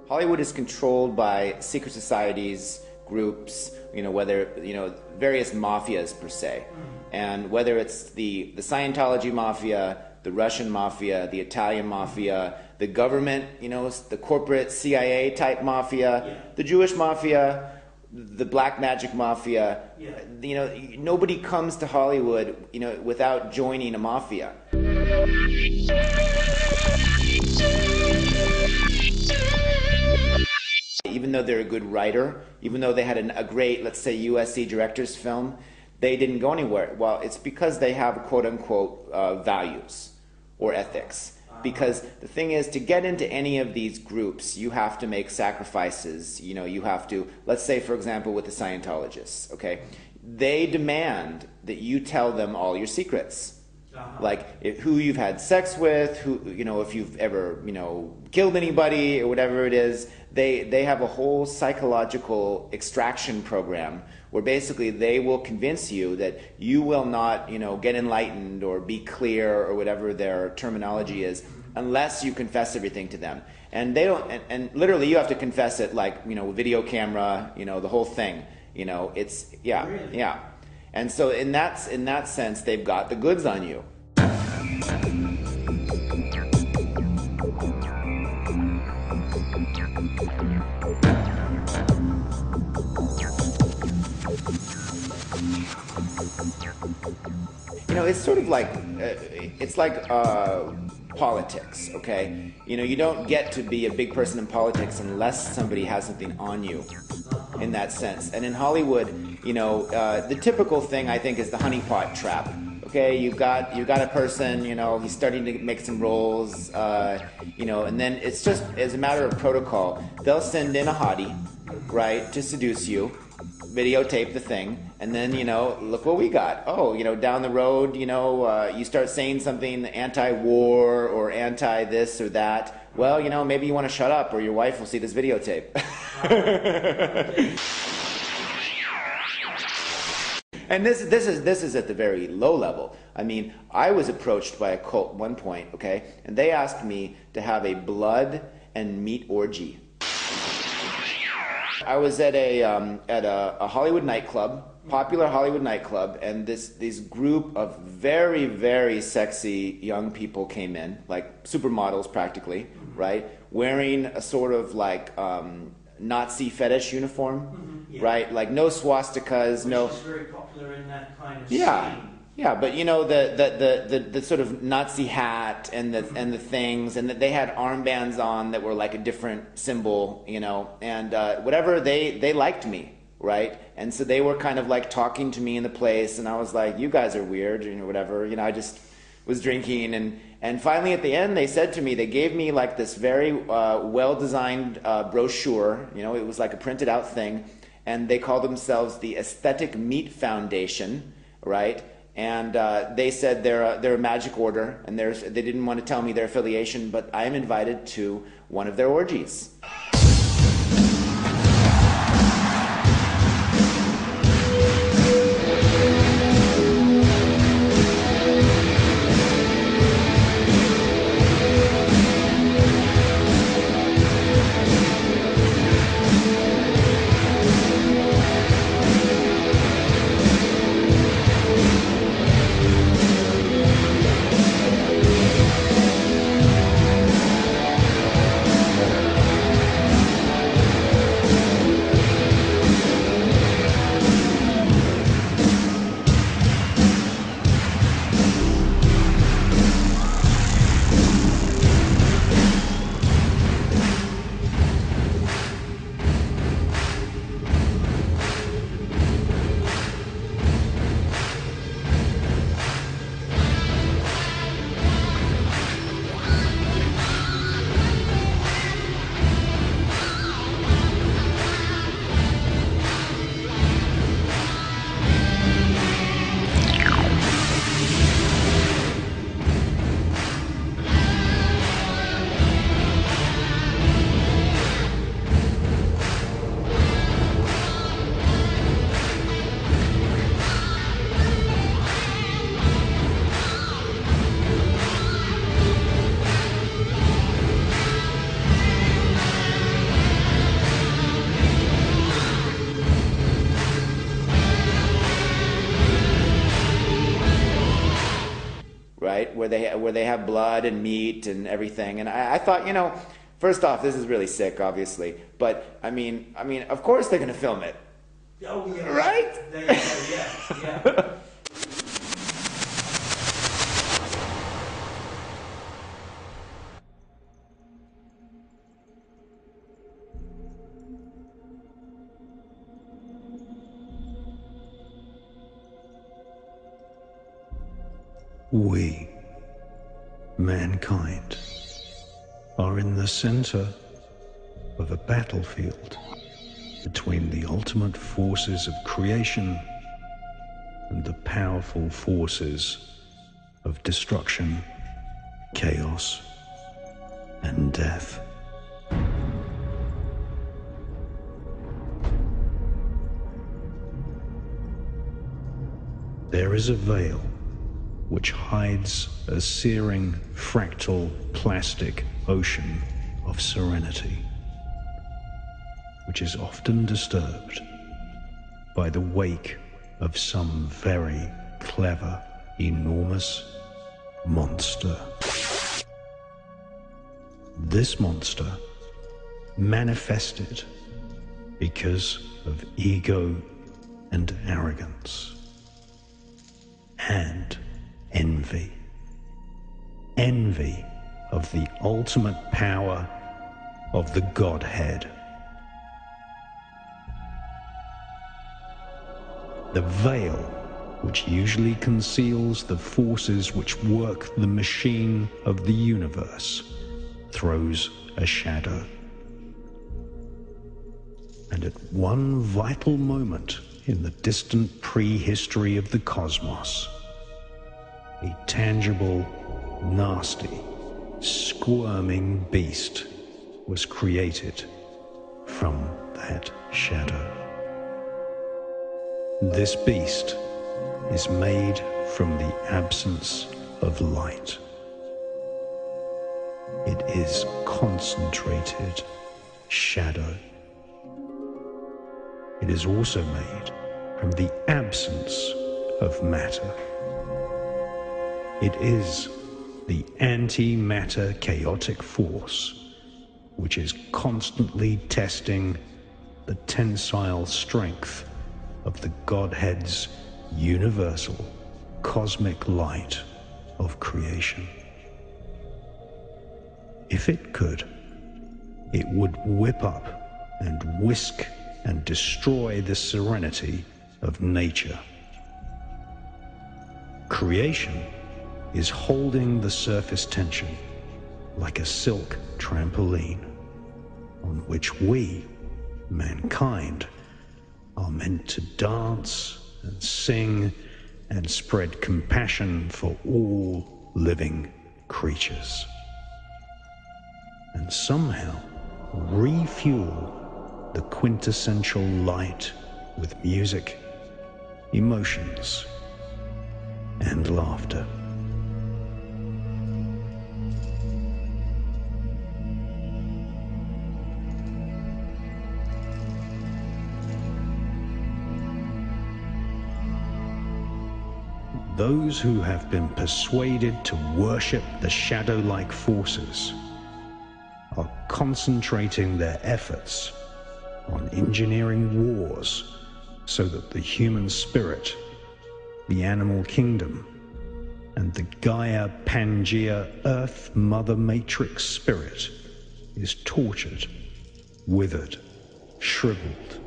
Hollywood is controlled by secret societies, groups, whether, various mafias per se. And whether it's the Scientology mafia, the Russian mafia, the Italian mafia, the government, the corporate CIA type mafia, the Jewish mafia, the black magic mafia, nobody comes to Hollywood, without joining a mafia. Even though they're a good writer, even though they had a great, let's say, USC director's film, they didn't go anywhere. Well, it's because they have quote-unquote values or ethics. Because the thing is, to get into any of these groups, you have to make sacrifices. You have to, let's say, for example, with the Scientologists, okay? They demand that you tell them all your secrets. Like who you've had sex with, who if you've ever killed anybody or whatever it is. They have a whole psychological extraction program where basically they will convince you that you will not get enlightened or be clear or whatever their terminology is unless you confess everything to them. And they don't. And literally you have to confess it like video camera, the whole thing. It's yeah. And so in that sense, they've got the goods on you. It's sort of like politics, okay? You don't get to be a big person in politics unless somebody has something on you, in that sense. And in Hollywood, the typical thing I think is the honeypot trap. Okay, you've got a person, he's starting to make some roles, and then it's just as a matter of protocol, they'll send in a hottie, right, to seduce you, videotape the thing, and then, look what we got. Oh, down the road, you start saying something anti-war or anti-this or that. Well, maybe you want to shut up or your wife will see this videotape. And this is at the very low level. I mean, I was approached by a cult at one point, okay, and they asked me to have a blood and meat orgy. I was at a Hollywood nightclub, popular Hollywood nightclub, and this group of very, very sexy young people came in, like supermodels practically, right, wearing a sort of like Nazi fetish uniform, right, like no swastikas, no. Which is very popular in that kind of scene. Yeah, but the sort of Nazi hat and the things, and that they had armbands on that were like a different symbol, and whatever, they liked me, right? And so they were kind of like talking to me in the place, and I was like, you guys are weird, whatever, I just was drinking, and finally at the end they said to me, they gave me like this very well-designed brochure, it was like a printed out thing, and they called themselves the Aesthetic Meat Foundation, right? And they said they're a magic order, and they didn't want to tell me their affiliation, but I am invited to one of their orgies. right? Where they have blood and meat and everything. And I thought, you know, first off, this is really sick, obviously. But I mean, of course they're going to film it. Oh yeah. Right? Yeah. We, mankind, are in the center of a battlefield between the ultimate forces of creation and the powerful forces of destruction, chaos, and death. There is a veil which hides a searing fractal plastic ocean of serenity, which is often disturbed by the wake of some very clever, enormous monster. This monster manifested because of ego and arrogance and envy. Envy of the ultimate power of the Godhead. The veil, which usually conceals the forces which work the machine of the universe, throws a shadow. And at one vital moment in the distant prehistory of the cosmos, a tangible, nasty, squirming beast was created from that shadow. This beast is made from the absence of light. It is concentrated shadow. It is also made from the absence of matter. It is the antimatter chaotic force, which is constantly testing the tensile strength of the Godhead's universal cosmic light of creation. If it could, it would whip up and whisk and destroy the serenity of nature. Creation is holding the surface tension like a silk trampoline on which we, mankind, are meant to dance and sing and spread compassion for all living creatures, and somehow refuel the quintessential light with music, emotions, and laughter. Those who have been persuaded to worship the shadow-like forces are concentrating their efforts on engineering wars so that the human spirit, the animal kingdom, and the Gaia Pangea Earth Mother Matrix spirit is tortured, withered, shriveled,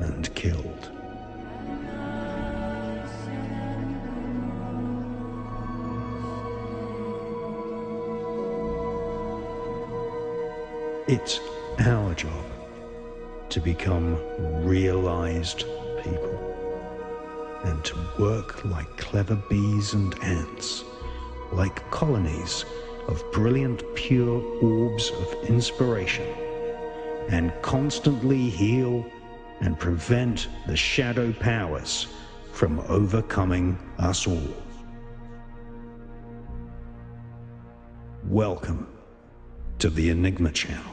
and killed. It's our job to become realized people and to work like clever bees and ants, like colonies of brilliant pure orbs of inspiration, and constantly heal and prevent the shadow powers from overcoming us all. Welcome to the Enigma Channel.